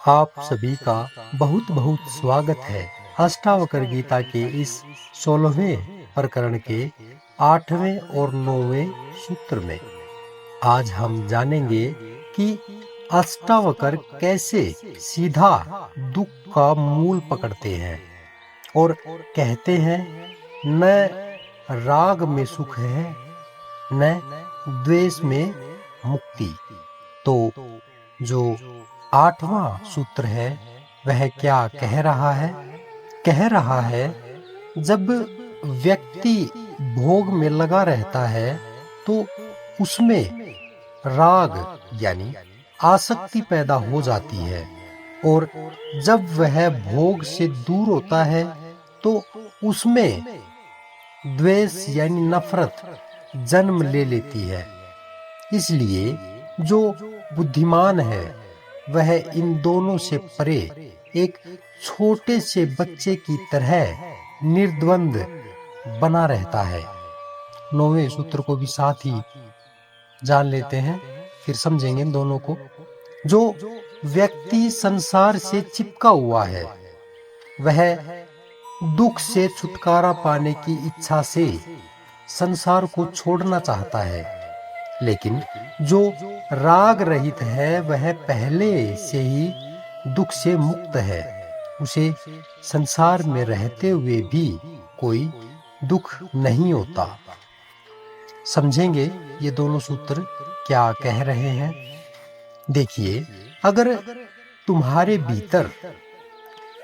आप सभी का बहुत बहुत स्वागत है अष्टावक्र गीता के इस 16वें प्रकरण के 8वें और 9वें सूत्र में। आज हम जानेंगे कि अष्टावक्र कैसे सीधा दुख का मूल पकड़ते हैं और कहते हैं न राग में सुख है न द्वेष में मुक्ति। तो जो 8वां सूत्र है वह क्या कह रहा है? कह रहा है जब व्यक्ति भोग में लगा रहता है तो उसमें राग यानी आसक्ति पैदा हो जाती है और जब वह भोग से दूर होता है तो उसमें द्वेष यानी नफरत जन्म ले लेती है। इसलिए जो बुद्धिमान है वह इन दोनों से परे एक छोटे से बच्चे की तरह निर्द्वंद बना रहता है। 9वें सूत्र को भी साथ ही जान लेते हैं, फिर समझेंगे इन दोनों को। जो व्यक्ति संसार से चिपका हुआ है वह दुख से छुटकारा पाने की इच्छा से संसार को छोड़ना चाहता है, लेकिन जो राग रहित है वह पहले से ही दुख से मुक्त है। उसे संसार में रहते हुए भी कोई दुख नहीं होता। समझेंगे ये दोनों सूत्र क्या कह रहे हैं। देखिए, अगर तुम्हारे भीतर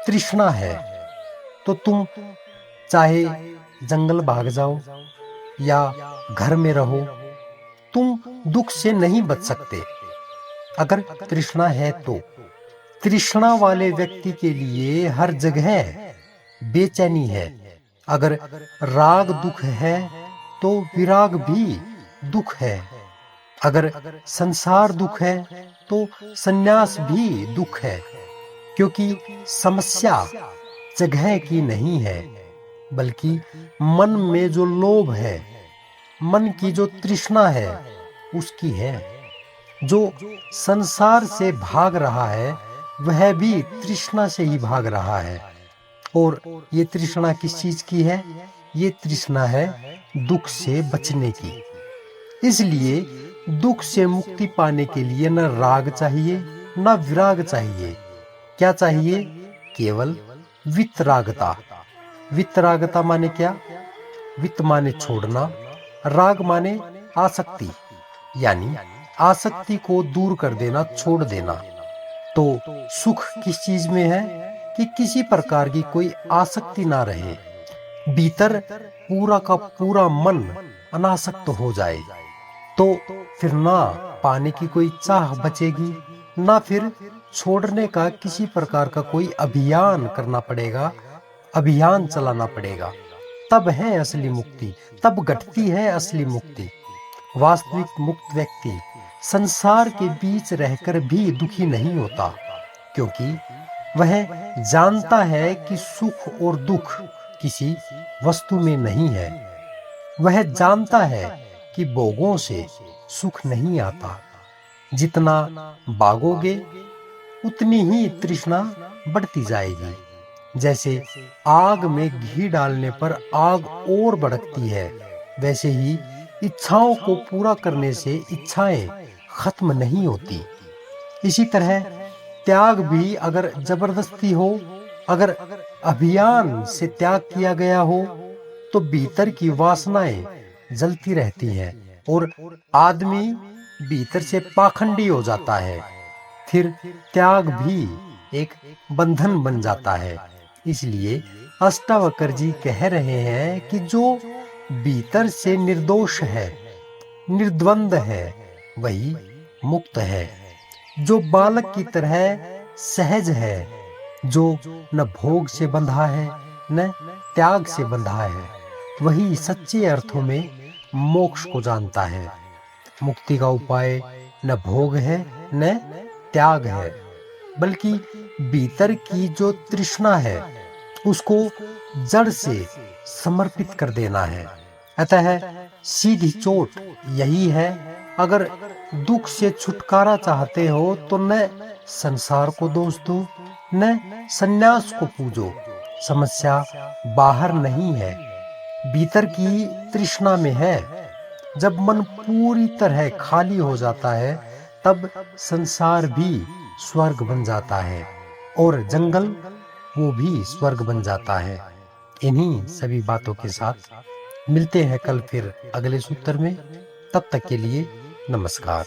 तृष्णा है तो तुम चाहे जंगल भाग जाओ या घर में रहो, तुम दुख से नहीं बच सकते। अगर तृष्णा है तो तृष्णा वाले व्यक्ति के लिए हर जगह बेचैनी है। अगर राग दुख है तो विराग भी दुख है। अगर संसार दुख है तो संन्यास भी दुख है, क्योंकि समस्या जगह की नहीं है बल्कि मन में जो लोभ है, मन की जो तृष्णा है उसकी है। जो संसार से भाग रहा है वह भी तृष्णा से ही भाग रहा है। और ये तृष्णा किस चीज की है? ये तृष्णा है दुख से बचने की। इसलिए दुख से मुक्ति पाने के लिए न राग चाहिए न विराग चाहिए। क्या चाहिए? केवल वितरागता। वितरागता माने क्या? वित माने छोड़ना, राग माने आसक्ति, यानी आसक्ति को दूर कर देना, छोड़ देना। तो सुख किस चीज में है? कि किसी प्रकार की कोई आसक्ति ना रहे, भीतर पूरा का पूरा मन अनासक्त हो जाए। तो फिर ना पाने की कोई चाह बचेगी, ना फिर छोड़ने का किसी प्रकार का कोई अभियान करना पड़ेगा, अभियान चलाना पड़ेगा। तब है असली मुक्ति, तब घटती है असली मुक्ति। वास्तविक मुक्त व्यक्ति संसार के बीच रहकर भी दुखी नहीं होता, क्योंकि वह जानता है कि सुख और दुख किसी वस्तु में नहीं है। वह जानता है कि भोगों से सुख नहीं आता। जितना भागोगे उतनी ही तृष्णा बढ़ती जाएगी। जैसे आग में घी डालने पर आग और भड़कती है, वैसे ही इच्छाओं को पूरा करने से इच्छाएं खत्म नहीं होती। इसी तरह त्याग भी अगर जबरदस्ती हो, अगर अभियान से त्याग किया गया हो, तो भीतर की वासनाएं जलती रहती हैं और आदमी भीतर से पाखंडी हो जाता है। फिर त्याग भी एक बंधन बन जाता है। इसलिए अष्टावक्र जी कह रहे हैं कि जो भीतर से निर्दोष है, निर्द्वंद है, वही मुक्त है। जो बालक की तरह सहज है, जो न भोग से बंधा है न त्याग से बंधा है, वही सच्चे अर्थों में मोक्ष को जानता है। मुक्ति का उपाय न भोग है न त्याग है, बल्कि भीतर की जो तृष्णा है उसको जड़ से समर्पित कर देना है। अतः सीधी चोट यही है, अगर दुख से छुटकारा चाहते हो तो न संसार को दोष दो, न सन्यास को पूजो। समस्या बाहर नहीं है, भीतर की तृष्णा में है। जब मन पूरी तरह खाली हो जाता है, तब संसार भी स्वर्ग बन जाता है और जंगल वो भी स्वर्ग बन जाता है। इन्हीं सभी बातों के साथ मिलते हैं कल फिर अगले सूत्र में। तब तक के लिए नमस्कार।